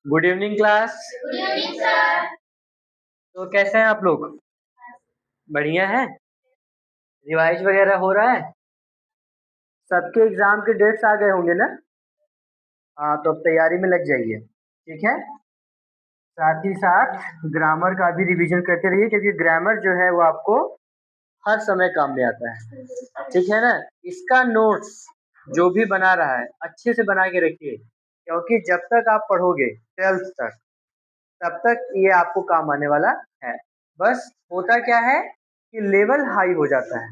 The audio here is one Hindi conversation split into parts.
Good evening class. Good evening sir. तो कैसे हैं आप लोग? बढ़िया है। रिवाइज वगैरह हो रहा है? सबके एग्जाम के डेट्स आ गए होंगे ना? हाँ, तो अब तैयारी में लग जाइए। ठीक है। साथ ही साथ ग्रामर का भी रिवीजन करते रहिए, क्योंकि ग्रामर जो है वो आपको हर समय काम में आता है। ठीक है ना? इसका नोट्स जो भी बना रहा है अच्छे से बना के रखिए, क्योंकि जब तक आप पढ़ोगे 12th तक, तब तक ये आपको काम आने वाला है। बस होता क्या है कि लेवल हाई हो जाता है।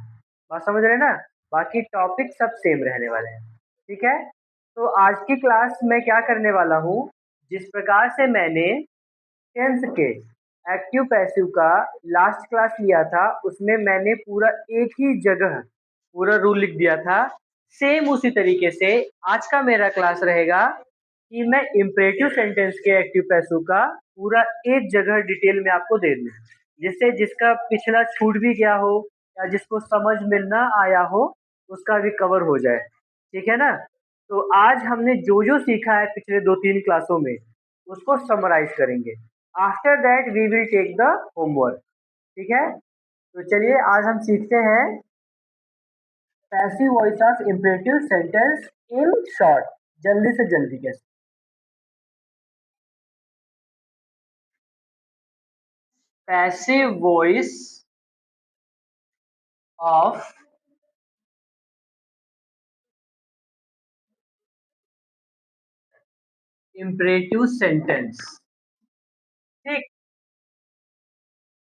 बात समझ रहे हैं ना? बाकी टॉपिक सब सेम रहने वाले हैं। ठीक है। तो आज की क्लास में क्या करने वाला हूँ, जिस प्रकार से मैंने टेंस के एक्टिव पैसिव का लास्ट क्लास लिया था, उसमें मैंने पूरा एक ही जगह पूरा रूल लिख दिया था। सेम उसी तरीके से आज का मेरा क्लास रहेगा कि मैं इम्परेटिव सेंटेंस के एक्टिव पैसिव का पूरा एक जगह डिटेल में आपको दे दूँ, जिससे जिसका पिछला छूट भी गया हो या जिसको समझ में ना आया हो उसका भी कवर हो जाए। ठीक है ना? तो आज हमने जो जो सीखा है पिछले 2-3 क्लासों में, उसको समराइज करेंगे। After that we will take the homework. ठीक है। तो चलिए आज हम सीखते हैं passive voice of imperative sentence in short. जल्दी से जल्दी कैसे? Passive voice of imperative sentence. ठीक।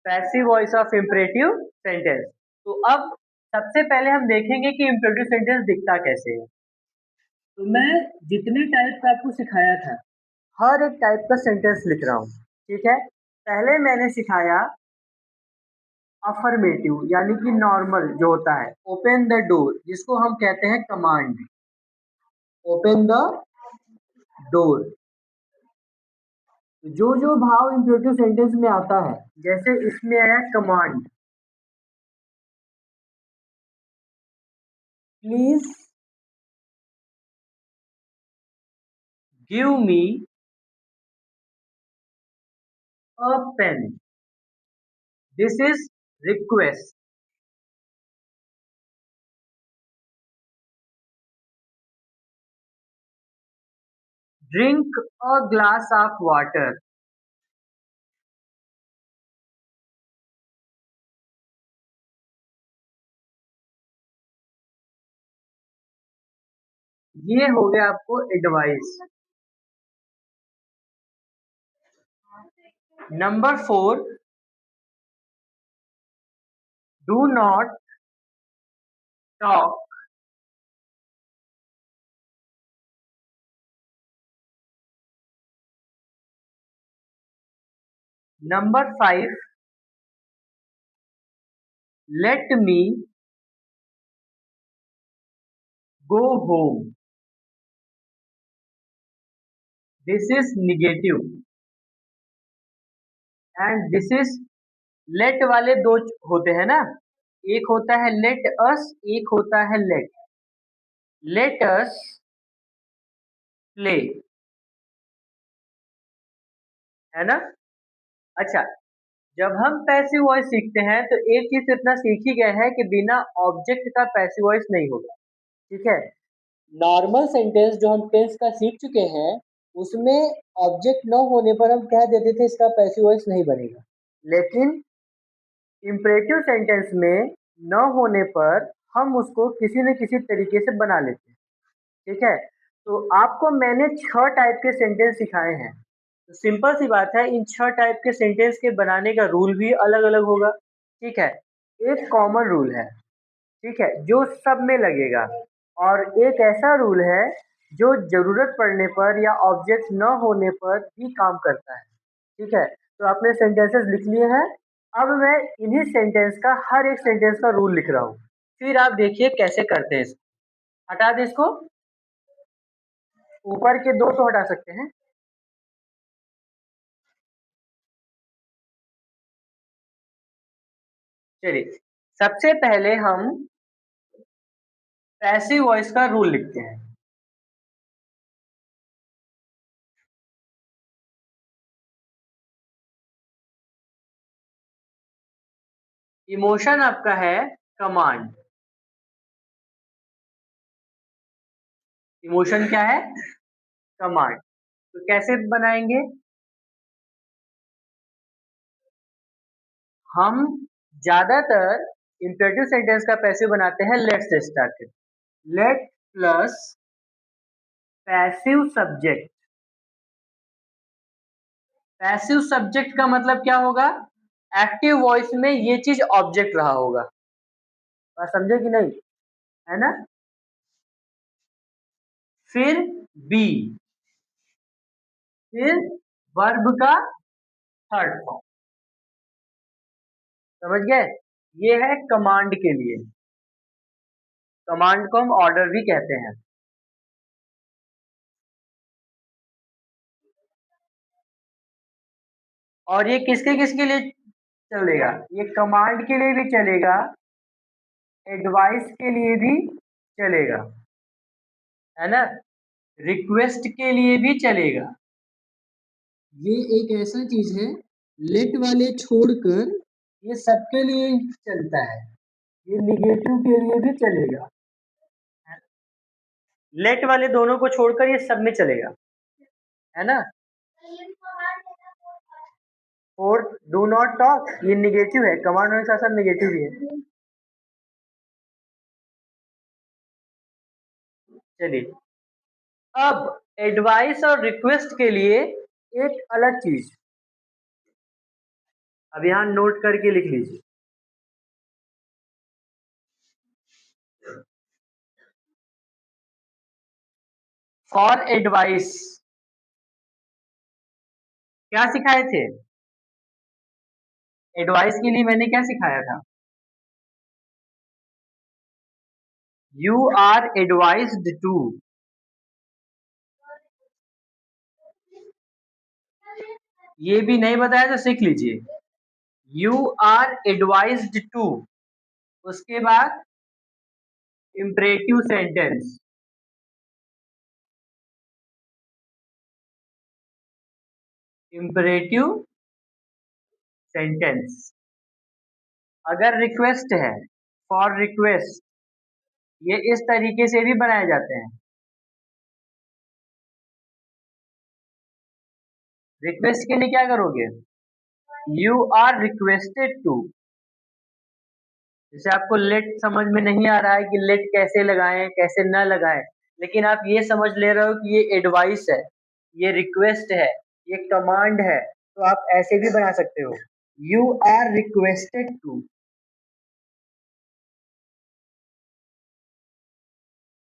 Passive voice of imperative sentence. तो अब सबसे पहले हम देखेंगे कि इम्परेटिव सेंटेंस दिखता कैसे है। तो मैं जितने टाइप का आपको सिखाया था, हर एक टाइप का सेंटेंस लिख रहा हूँ। ठीक है। पहले मैंने सिखाया अफर्मेटिव, यानी कि नॉर्मल जो होता है, ओपन द डोर, जिसको हम कहते हैं कमांड। Open the door. जो जो भाव इम्परेटिव सेंटेंस में आता है, जैसे इसमें आया command, please give me a pen, this is request. Drink a glass of water, ये हो गया आपको advice. Number 4, do not talk number 5, let me go home, this is negative. And this is let वाले दो होते हैं ना, एक होता है लेट अस, एक होता है लेट अस प्ले, है ना? अच्छा, जब हम पैसिव वॉइस सीखते हैं तो एक चीज तो इतना सीख ही गए हैं कि बिना ऑब्जेक्ट का पैसिव वॉइस नहीं होगा। ठीक है। नॉर्मल सेंटेंस जो हम टेंस का सीख चुके हैं, उसमें ऑब्जेक्ट न होने पर हम कह देते थे इसका पैसिव वॉइस नहीं बनेगा, लेकिन इम्परेटिव सेंटेंस में न होने पर हम उसको किसी न किसी तरीके से बना लेते हैं। ठीक है। तो आपको मैंने 6 टाइप के सेंटेंस सिखाए हैं। तो सिंपल सी बात है, इन 6 टाइप के सेंटेंस के बनाने का रूल भी अलग अलग होगा। ठीक है। एक कॉमन रूल है, ठीक है, जो सब में लगेगा, और एक ऐसा रूल है जो जरूरत पड़ने पर या ऑब्जेक्ट न होने पर भी काम करता है। ठीक है। तो आपने सेंटेंसेस लिख लिए हैं। अब मैं इन्हीं सेंटेंस का, हर एक सेंटेंस का रूल लिख रहा हूँ, फिर आप देखिए कैसे करते हैं इसको। हटा दे इसको, ऊपर के दो तो हटा सकते हैं। चलिए, सबसे पहले हम पैसिव वॉइस का रूल लिखते हैं। इमोशन आपका है कमांड। इमोशन क्या है? कमांड। तो कैसे बनाएंगे? हम ज्यादातर इम्पेरेटिव सेंटेंस का पैसिव बनाते हैं लेट से started. Late plus passive subject. Passive subject का मतलब क्या होगा? एक्टिव वॉइस में ये चीज ऑब्जेक्ट रहा होगा। बात समझे कि नहीं? है ना? फिर बी, फिर वर्ब का थर्ड फॉर्म। समझ गए? ये है कमांड के लिए। कमांड को हम ऑर्डर भी कहते हैं। और ये किसके किसके लिए चलेगा? ये कमांड के लिए भी चलेगा, एडवाइस के लिए भी चलेगा, है ना? रिक्वेस्ट के लिए भी चलेगा। ये एक ऐसा चीज है, लेट वाले छोड़कर ये सबके लिए चलता है। ये निगेटिव के लिए भी चलेगा। लेट वाले दोनों को छोड़कर ये सब में चलेगा, है ना? फोर्थ, डू नॉट टॉक, ये निगेटिव है, कमांड के साथ साथ निगेटिव भी है। चलिए, अब एडवाइस और रिक्वेस्ट के लिए एक अलग चीज, अब यहां नोट करके लिख लीजिए। फॉर एडवाइस क्या सिखाए थे? एडवाइस के लिए मैंने क्या सिखाया था? You are advised to. ये भी नहीं बताया तो सीख लीजिए। यू आर एडवाइज्ड टू, उसके बाद इम्परेटिव सेंटेंस। Imperative sentence. अगर रिक्वेस्ट है, फॉर रिक्वेस्ट, ये इस तरीके से भी बनाए जाते हैं। रिक्वेस्ट के लिए क्या करोगे? You are requested to. जैसे आपको लेट समझ में नहीं आ रहा है कि लेट कैसे लगाएं कैसे न लगाएं, लेकिन आप ये समझ ले रहे हो कि ये एडवाइस है, ये रिक्वेस्ट है, ये कमांड है, तो आप ऐसे भी बना सकते हो, यू आर रिक्वेस्टेड टू।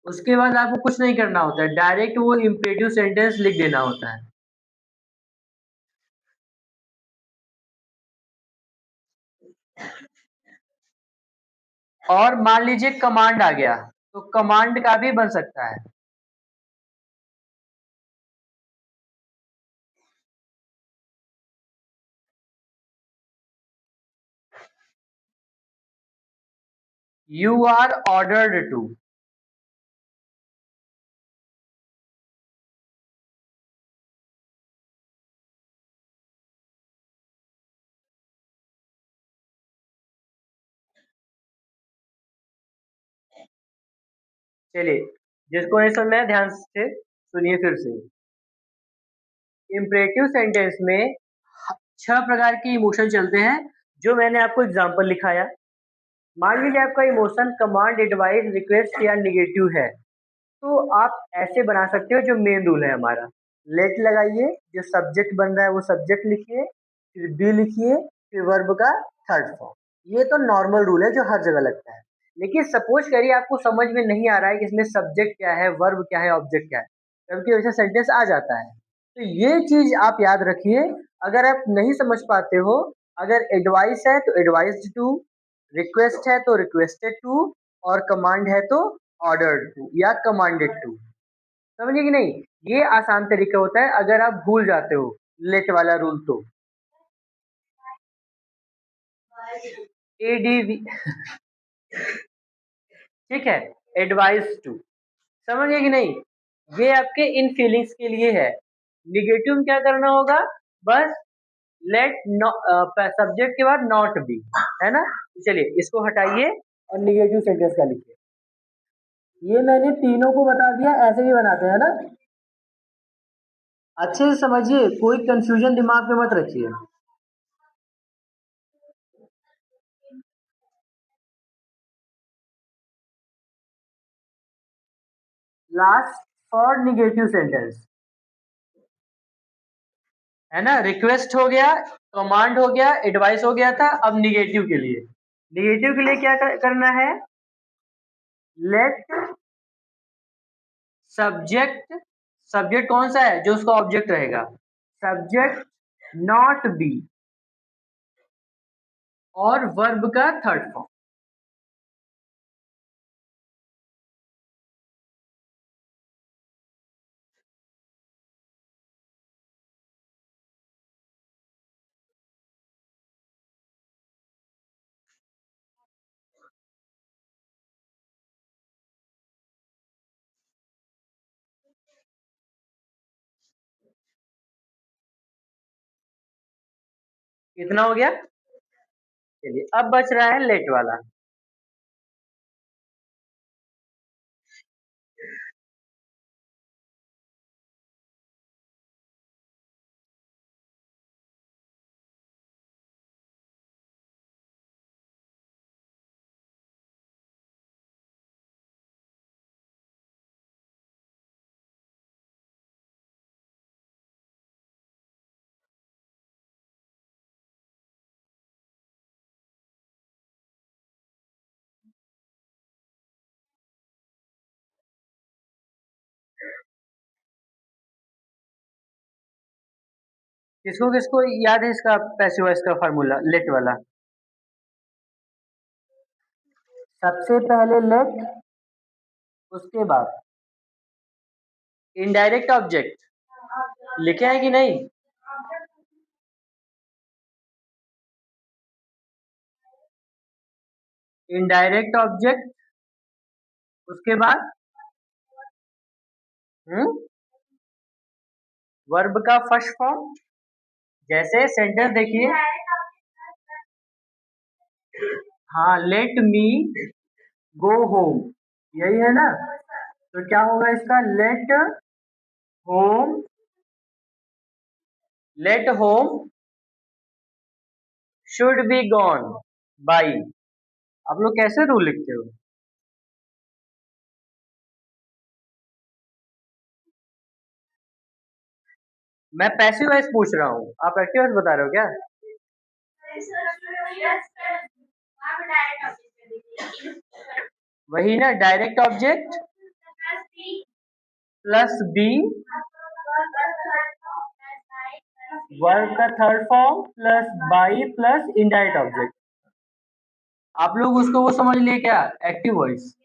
उसके बाद आपको कुछ नहीं करना होता है, डायरेक्ट वो इम्पेरेटिव सेंटेंस लिख देना होता है। और मान लीजिए कमांड आ गया, तो कमांड का भी बन सकता है। You are ordered to. चलिए, जिसको नहीं समझ में आया ध्यान से सुनिए फिर से। इम्परेटिव सेंटेंस में 6 प्रकार के इमोशन चलते हैं, जो मैंने आपको एग्जांपल लिखाया। मान लीजिए आपका इमोशन कमांड, एडवाइस, रिक्वेस्ट या निगेटिव है, तो आप ऐसे बना सकते हो, जो मेन रूल है हमारा। लेट लगाइए, जो सब्जेक्ट बन रहा है वो सब्जेक्ट लिखिए, फिर बी लिखिए, फिर वर्ब का थर्ड फॉर्म। ये तो नॉर्मल रूल है जो हर जगह लगता है। लेकिन सपोज करिए आपको समझ में नहीं आ रहा है कि इसमें सब्जेक्ट क्या है, वर्ब क्या है, ऑब्जेक्ट क्या है, कभी वैसा सेंटेंस आ जाता है। तो ये चीज आप याद रखिए। अगर आप नहीं समझ पाते हो, अगर एडवाइस है तो एडवाइस्ड टू, रिक्वेस्ट है तो रिक्वेस्टेड टू, और कमांड है तो ऑर्डर्ड टू या कमांडेड टू। समझे कि नहीं? ये आसान तरीका होता है अगर आप भूल जाते हो लेट वाला रूल तो। एडीवी ठीक है, एडवाइस टू। समझे कि नहीं? ये आपके इन फीलिंग्स के लिए है। निगेटिव में क्या करना होगा? बस लेट सब्जेक्ट के बाद नॉट बी, है ना। तो चलिए इसको हटाइए और निगेटिव सेंटेंस का लिखिए। ये मैंने तीनों को बता दिया, ऐसे भी बनाते हैं ना। अच्छे से समझिए, कोई कंफ्यूजन दिमाग में मत रखिए। लास्ट फॉर निगेटिव सेंटेंस, है ना। रिक्वेस्ट हो गया, कमांड हो गया, एडवाइस हो गया था। अब निगेटिव के लिए, निगेटिव के लिए क्या करना है? लेट सब्जेक्ट, सब्जेक्ट कौन सा है? जो उसका ऑब्जेक्ट रहेगा। सब्जेक्ट नॉट बी और वर्ब का थर्ड फॉर्म। कितना हो गया? चलिए अब बच रहा है लेट वाला। किसको किसको याद है इसका पैसिव वॉइस का फार्मूला लेट वाला? सबसे पहले लेट, उसके बाद इनडायरेक्ट ऑब्जेक्ट लिखे हैं कि नहीं? इनडायरेक्ट ऑब्जेक्ट, उसके बाद वर्ब का फर्स्ट फॉर्म। जैसे सेंटेंस देखिए, हाँ, लेट मी गो होम, यही है ना। तो क्या होगा इसका? Home let home should be gone by. आप लोग कैसे रूल लिखते हो? मैं पैसिव वॉइस पूछ रहा हूँ, आप एक्टिव वॉइस बता रहे हो क्या? वही ना, direct object plus B, verb का third form plus by plus indirect object. आप लोग उसको वो समझ लिए क्या, एक्टिव वॉइस?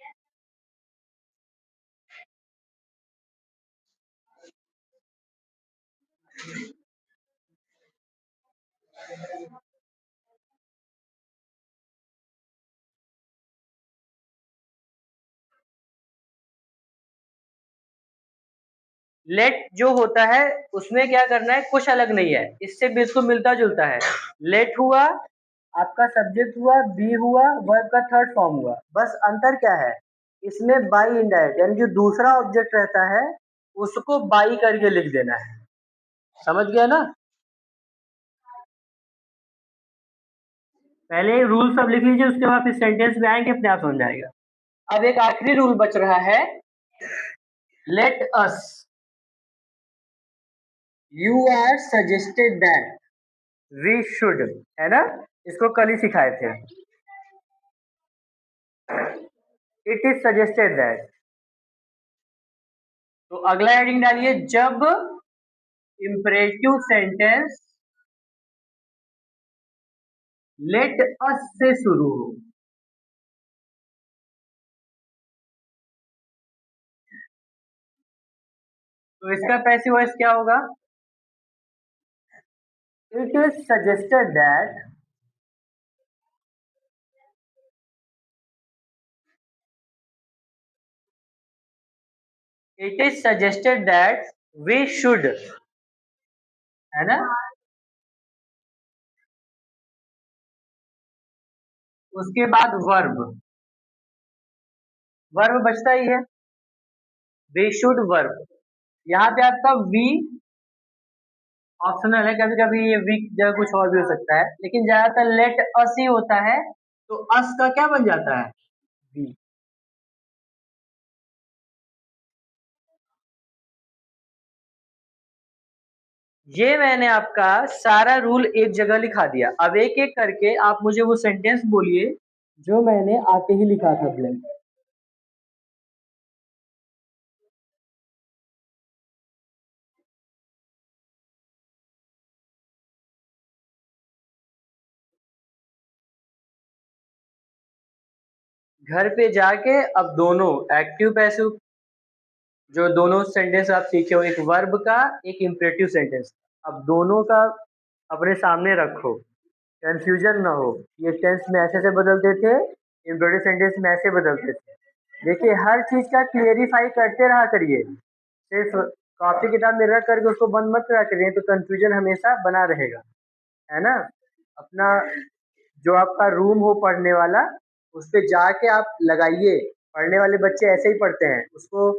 लेट जो होता है उसमें क्या करना है, कुछ अलग नहीं है, इससे बिल्कुल मिलता जुलता है। लेट हुआ, आपका सब्जेक्ट हुआ, बी हुआ, वर्ब का थर्ड फॉर्म हुआ। बस अंतर क्या है इसमें? बाई इनडायरेक्ट, यानी जो दूसरा ऑब्जेक्ट रहता है उसको बाई करके लिख देना है। समझ गया ना? पहले रूल सब लिख लीजिए, उसके बाद फिर सेंटेंस में आएंगे, अपने आप समझ आएगा। अब एक आखिरी रूल बच रहा है, let us, you are suggested that, we should, है ना। इसको कल ही सिखाए थे। It is suggested that. तो अगला हेडिंग डालिए, जब इंपरेटिव सेंटेंस लेट अस से शुरू हो। तो इसका पैसिव वॉइस क्या होगा? It is suggested that, it is suggested that we should, है ना। उसके बाद वर्ब, वर्ब बचता ही है, वी शुड वर्ब। यहाँ पे आपका वी ऑप्शनल है, कभी कभी ये वी की जगह कुछ और भी हो सकता है, लेकिन ज्यादातर लेट अस ही होता है, तो अस का क्या बन जाता है, वी। ये मैंने आपका सारा रूल एक जगह लिखा दिया। अब एक एक करके आप मुझे वो सेंटेंस बोलिए जो मैंने आते ही लिखा था ब्लैंक। घर पे जाके अब दोनों एक्टिव पैसिव, जो दोनों सेंटेंस आप सीखे हो, एक वर्ब का एक इम्परेटिव सेंटेंस, अब दोनों का अपने सामने रखो, कंफ्यूजन ना हो। ये टेंस में ऐसे से बदलते थे, इम्परेटिव सेंटेंस में ऐसे बदलते थे। देखिए हर चीज का क्लियरिफाई करते रहा करिए, सिर्फ कॉपी किताब में रख करके उसको बंद मत करा करिए, तो कंफ्यूजन हमेशा बना रहेगा, है ना। अपना जो आपका रूम हो पढ़ने वाला, उस पे जाके आप लगाइए। पढ़ने वाले बच्चे ऐसे ही पढ़ते हैं, उसको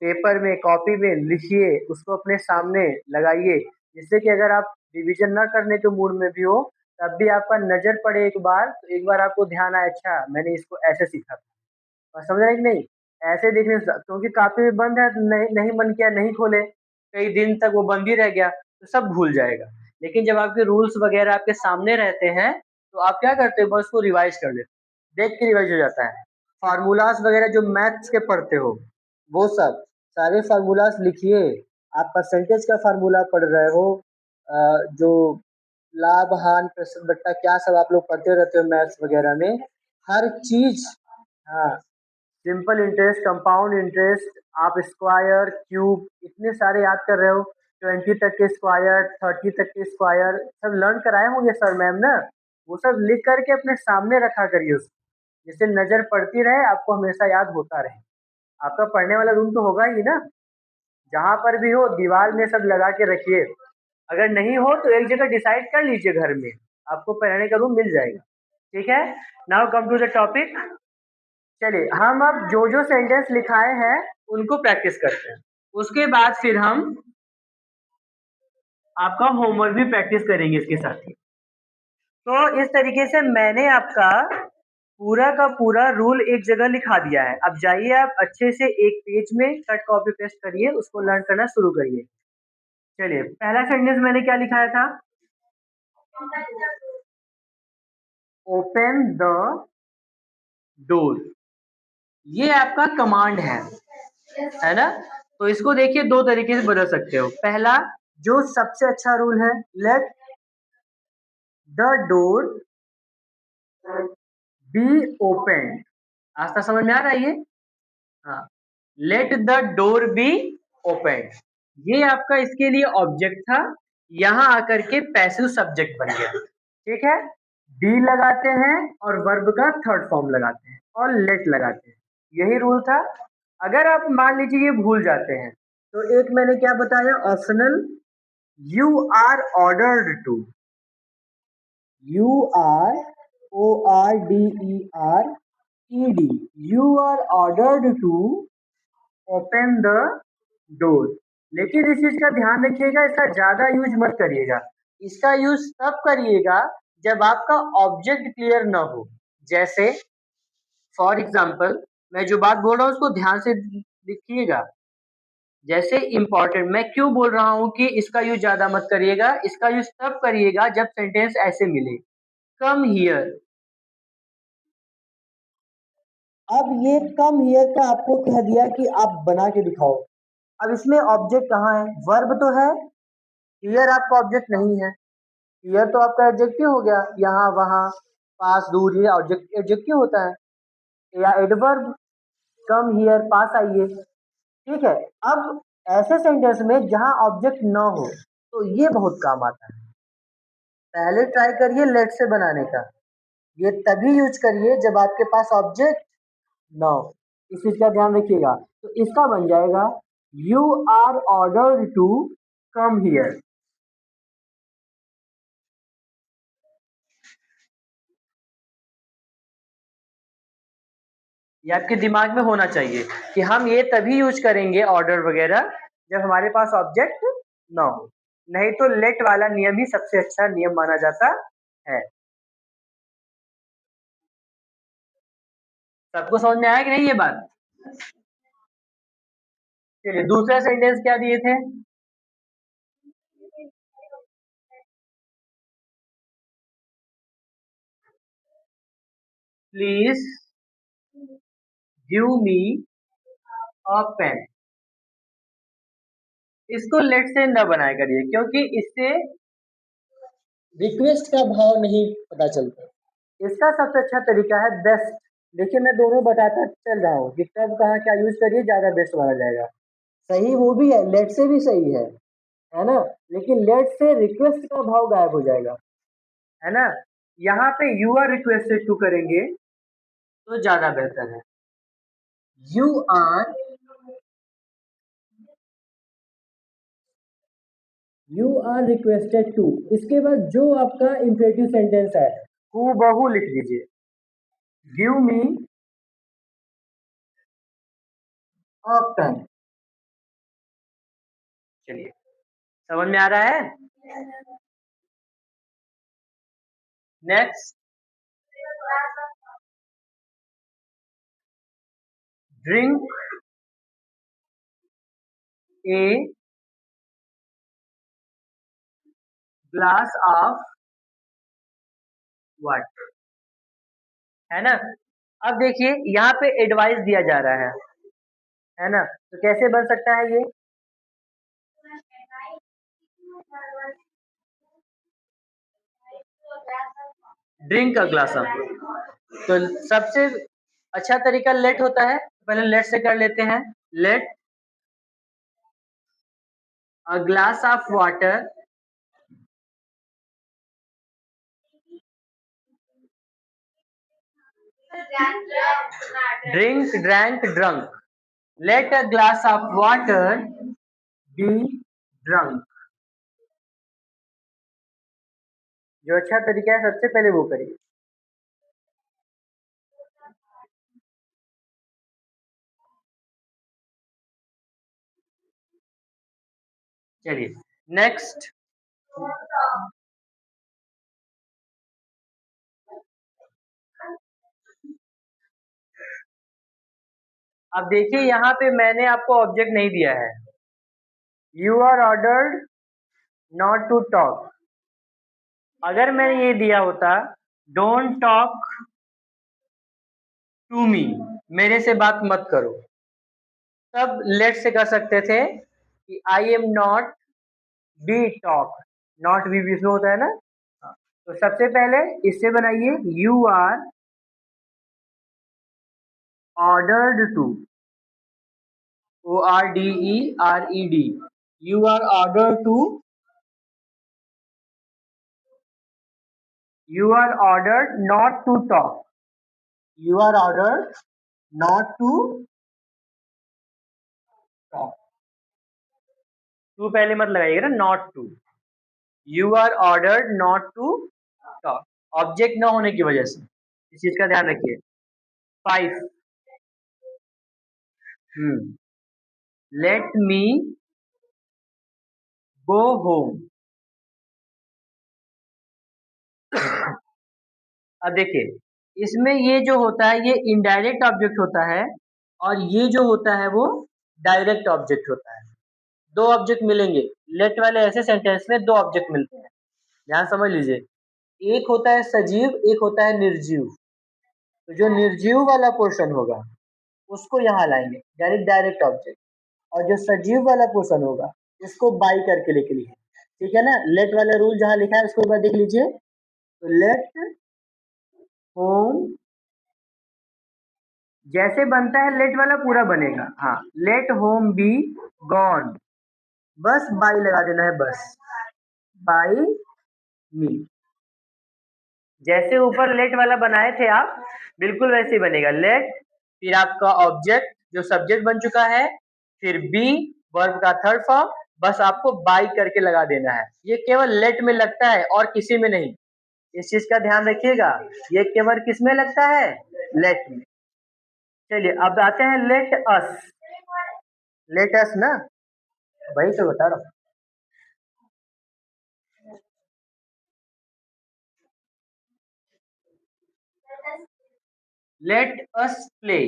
पेपर में कॉपी में लिखिए, उसको अपने सामने लगाइए, जिससे कि अगर आप रिवीजन ना करने के मूड में भी हो, तब भी आपका नजर पड़े एक बार, तो एक बार आपको ध्यान आए, अच्छा मैंने इसको ऐसे सीखा था। और समझ रहे हैं कि नहीं, ऐसे देखने से, क्योंकि कापी भी बंद है, नहीं नहीं मन किया नहीं खोले, कई दिन तक वो बंद ही रह गया, तो सब भूल जाएगा। लेकिन जब आपके रूल्स वगैरह आपके सामने रहते हैं, तो आप क्या करते हो, बस उसको रिवाइज कर लेते हो, देख के रिवाइज हो जाता है। फार्मूलाज वगैरह जो मैथ्स के पढ़ते हो, वो सब सारे फार्मूलाज लिखिए। आप परसेंटेज का फार्मूला पढ़ रहे हो, जो लाभ हानि प्रसन्न बट्टा क्या सब आप लोग पढ़ते रहते हो मैथ्स वगैरह में, हर चीज। हाँ, सिंपल इंटरेस्ट, कंपाउंड इंटरेस्ट, आप स्क्वायर क्यूब इतने सारे याद कर रहे हो, 20 तक के स्क्वायर, 30 तक के स्क्वायर सब लर्न कराए होंगे सर मैम ना, वो सब लिख करके अपने सामने रखा करिए उसको, जिससे नजर पड़ती रहे, आपको हमेशा याद होता रहे। आपका पढ़ने वाला रूम तो होगा ही ना, जहाँ पर भी हो दीवार में सब लगा के रखिए। अगर नहीं हो तो एक जगह डिसाइड कर लीजिए घर में, आपको पढ़ने का रूम मिल जाएगा। ठीक है, now come to the topic. चलिए हम अब जो जो सेंटेंस लिखाए हैं उनको प्रैक्टिस करते हैं, उसके बाद फिर हम आपका होमवर्क भी प्रैक्टिस करेंगे इसके साथ ही। तो इस तरीके से मैंने आपका पूरा का पूरा रूल एक जगह लिखा दिया है। अब जाइए आप अच्छे से एक पेज में कट कॉपी पेस्ट करिए, उसको लर्न करना शुरू करिए। चलिए पहला सेंटेंस मैंने क्या लिखाया था, ओपन द डोर। ये आपका कमांड है ना। तो इसको देखिए दो तरीके से बदल सकते हो। पहला जो सबसे अच्छा रूल है, let the door be open. आज तक समझ में आ रहा है ये, हाँ, let the door be open, ये आपका इसके लिए ऑब्जेक्ट था, यहाँ आकर के पैसिव सब्जेक्ट बन गया। ठीक है, बी लगाते हैं और वर्ब का थर्ड फॉर्म लगाते हैं और लेट लगाते हैं, यही रूल था। अगर आप मान लीजिए ये भूल जाते हैं, तो एक मैंने क्या बताया optional, you are ordered to, you are O R D E R E D, you are ordered to open the door. लेकिन इस चीज का ध्यान रखिएगा, इसका ज्यादा यूज मत करिएगा, इसका यूज तब करिएगा जब आपका ऑब्जेक्ट क्लियर ना हो। जैसे फॉर एग्जाम्पल, मैं जो बात बोल रहा हूँ उसको ध्यान से लिखिएगा। जैसे इंपॉर्टेंट, मैं क्यों बोल रहा हूँ कि इसका यूज ज्यादा मत करिएगा, इसका यूज तब करिएगा जब सेंटेंस ऐसे मिले, कम हियर। अब ये कम हियर का आपको कह दिया कि आप बना के दिखाओ, अब इसमें ऑब्जेक्ट कहाँ है, वर्ब तो है, हियर आपका ऑब्जेक्ट नहीं है। हियर तो आपका एडजेक्टिव हो गया, यहाँ वहाँ पास दूर, ये ऑब्जेक्ट एडजेक्टिव होता है, या एडवर्ब, कम हियर पास आइए। ठीक है, अब ऐसे सेंटेंस में जहां ऑब्जेक्ट न हो, तो ये बहुत काम आता है। पहले ट्राई करिए लेट से बनाने का, ये तभी यूज करिए जब आपके पास ऑब्जेक्ट न हो, इस चीज का ध्यान रखिएगा। तो इसका बन जाएगा you are ordered to come here. ये आपके दिमाग में होना चाहिए कि हम ये तभी यूज करेंगे ऑर्डर वगैरह जब हमारे पास ऑब्जेक्ट ना हो, नहीं तो लेट वाला नियम ही सबसे अच्छा नियम माना जाता है। सबको समझ में आया कि नहीं ये बात? चलिए दूसरा सेंटेंस क्या दिए थे? Please give me a pen. इसको लेट से न बनाया करिए क्योंकि इससे रिक्वेस्ट का भाव नहीं पता चलता। इसका सबसे अच्छा तरीका है बेस्ट। देखिए मैं दोनों बताता चल रहा हूँ कि कब कहाँ क्या यूज करिए ज्यादा बेस्ट माना जाएगा। सही वो भी है, लेट से भी सही है ना, लेकिन लेट से रिक्वेस्ट का भाव गायब हो जाएगा, है ना। यहाँ पे यू आर रिक्वेस्टेड टू करेंगे तो ज्यादा बेहतर है। यू आर रिक्वेस्टेड टू, इसके बाद जो आपका इंपरेटिव सेंटेंस है हूबहू लिख लीजिए, गिव मी अ पेन। चलिए समझ में आ रहा है? Next, drink a glass of water, है ना। अब देखिए यहाँ पे एडवाइस दिया जा रहा है ना, तो कैसे बन सकता है ये? ड्रिंक अ ग्लास ऑफ, तो सबसे अच्छा तरीका लेट होता है, पहले लेट से कर लेते हैं। Let a glass of water drink drank drunk, let a glass of water be drunk. जो अच्छा तरीका है सबसे पहले वो करिए। चलिए नेक्स्ट, अब देखिए यहाँ पे मैंने आपको ऑब्जेक्ट नहीं दिया है। You are ordered not to talk, अगर मैंने ये दिया होता डोंट टॉक टू मी, मेरे से बात मत करो, तब लेट से कर सकते थे कि I am not be talk, not be इसमें होता है ना। तो सबसे पहले इससे बनाइए, you are ordered to, O R D E R E D, you are order to, you are ordered not to talk, you are ordered not to talk, to पहले मत लगाइएगा ना, not to, you are ordered not to talk, object न होने की वजह से इस चीज का ध्यान रखिए। 5, लेट मी गो होम। अब देखिए इसमें ये जो होता है ये इनडायरेक्ट ऑब्जेक्ट होता है और ये जो होता है वो डायरेक्ट ऑब्जेक्ट होता है। दो ऑब्जेक्ट मिलेंगे, लेट वाले ऐसे सेंटेंस में दो ऑब्जेक्ट मिलते हैं, ध्यान समझ लीजिए। एक होता है सजीव, एक होता है निर्जीव। तो जो निर्जीव वाला पोर्शन होगा उसको यहाँ लाएंगे यानी डायरेक्ट ऑब्जेक्ट, और जो सजीव वाला पोर्शन होगा उसको बाई करके लेके लिखे, ठीक है ना। लेट वाला रूल जहाँ लिखा है उसको एक बार देख लीजिए, तो लेट होम जैसे बनता है लेट वाला पूरा बनेगा, हाँ, लेट होम बी गॉन, बस बाई लगा देना है, बस बाई मी, जैसे ऊपर लेट वाला बनाए थे आप बिल्कुल वैसे ही बनेगा। लेट, फिर आपका ऑब्जेक्ट जो सब्जेक्ट बन चुका है, फिर बी वर्ब का थर्ड फॉर्म, बस आपको बाई करके लगा देना है। ये केवल लेट में लगता है और किसी में नहीं, इस चीज का ध्यान रखिएगा, ये केवल किस में लगता है? लेट में। चलिए अब आते हैं लेट अस। लेट अस ना, वही तो बता रहा हूँ। Let us play.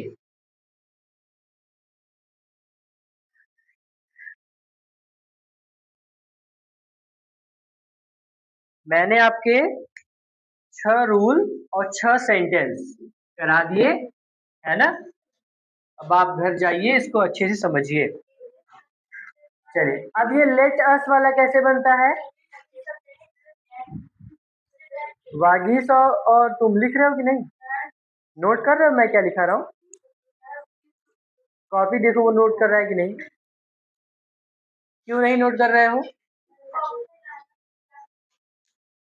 मैंने आपके 6 रूल और 6 सेंटेंस करा दिए, है ना। अब आप घर जाइए, इसको अच्छे से समझिए। चलिए अब ये लेट अस वाला कैसे बनता है। वागीश और तुम लिख रहे हो कि नहीं, नोट कर रहे हो मैं क्या लिखा रहा हूँ। कॉपी देखो वो नोट कर रहा है कि नहीं। क्यों नहीं नोट कर रहे हो।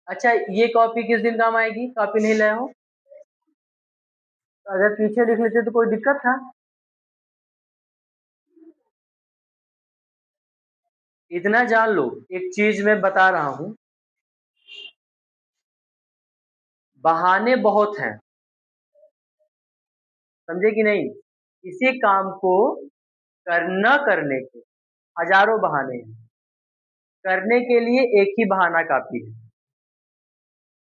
अच्छा ये कॉपी किस दिन काम आएगी, कॉपी नहीं लाए हो। तो अगर पीछे लिख लेते तो कोई दिक्कत था। इतना जान लो, एक चीज मैं बता रहा हूं, बहाने बहुत हैं, समझे कि नहीं। इसी काम को न करने के हजारों बहाने हैं, करने के लिए एक ही बहाना काफी है।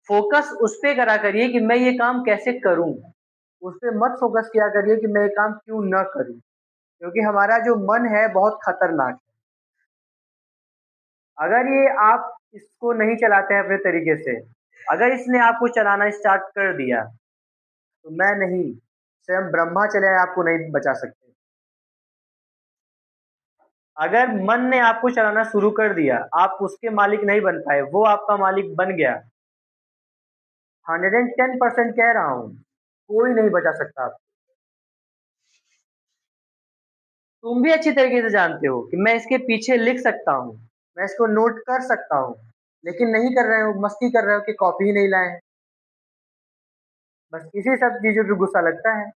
फोकस उस पे करा करिए कि मैं ये काम कैसे करूं, उस पे मत फोकस किया करिए कि मैं ये काम क्यों न करूं, क्योंकि हमारा जो मन है बहुत खतरनाक है। अगर ये आप इसको नहीं चलाते हैं अपने तरीके से, अगर इसने आपको चलाना स्टार्ट कर दिया तो मैं नहीं, स्वयं ब्रह्मा चले आए आपको नहीं बचा सकते। अगर मन ने आपको चलाना शुरू कर दिया, आप उसके मालिक नहीं बन पाए, वो आपका मालिक बन गया, 110% कह रहा हूं, कोई नहीं बचा सकता आपको। तुम भी अच्छी तरीके से जानते हो कि मैं इसके पीछे लिख सकता हूँ, मैं इसको नोट कर सकता हूँ, लेकिन नहीं कर रहे हो, मस्ती कर रहे हो कि कॉपी ही नहीं लाए हैं। बस इसी सब चीजों पे गुस्सा लगता है।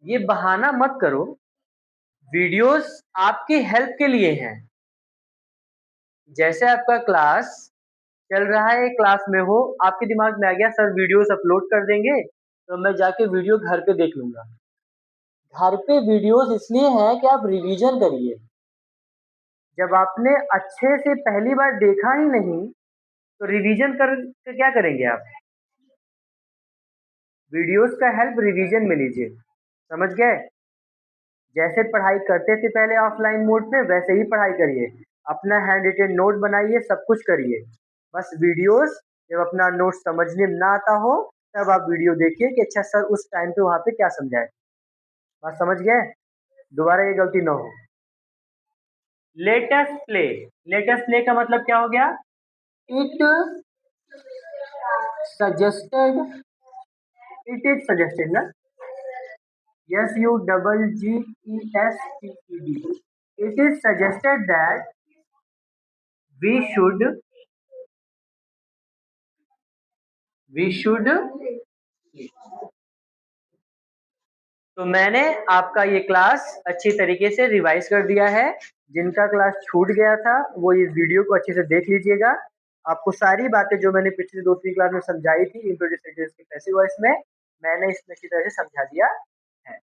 ये बहाना मत करो, वीडियोस आपकी हेल्प के लिए हैं। जैसे आपका क्लास चल रहा है, क्लास में हो, आपके दिमाग में आ गया सर वीडियोस अपलोड कर देंगे तो मैं जाके वीडियो घर पे देख लूंगा। घर पे वीडियोस इसलिए हैं कि आप रिवीजन करिए। जब आपने अच्छे से पहली बार देखा ही नहीं तो रिवीजन कर के क्या करेंगे आप। वीडियोस का हेल्प रिवीजन में लीजिए, समझ गए। जैसे पढ़ाई करते थे पहले ऑफलाइन मोड पे, वैसे ही पढ़ाई करिए, अपना हैंड रिटेन नोट बनाइए, सब कुछ करिए। बस वीडियोस जब अपना नोट समझने में ना आता हो तब आप वीडियो देखिए कि अच्छा सर उस टाइम पे वहां पे क्या समझाए। बात समझ गए, दोबारा ये गलती ना हो। लेटेस्ट प्ले, लेटेस्ट प्ले का मतलब क्या हो गया। It suggested, it is suggested ना, SUGGESTED, it is suggested that we should। तो मैंने आपका ये क्लास अच्छी तरीके से रिवाइज कर दिया है। जिनका क्लास छूट गया था वो इस वीडियो को अच्छे से देख लीजिएगा। आपको सारी बातें जो मैंने पिछली 2-3 क्लास में समझाई थी इंट्रोड्यूस सेंटेंस के पैसिव वॉइस में, मैंने इसमें अच्छी तरह से समझा दिया है।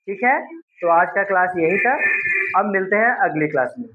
ठीक है, तो आज का क्लास यही था, अब मिलते हैं अगली क्लास में।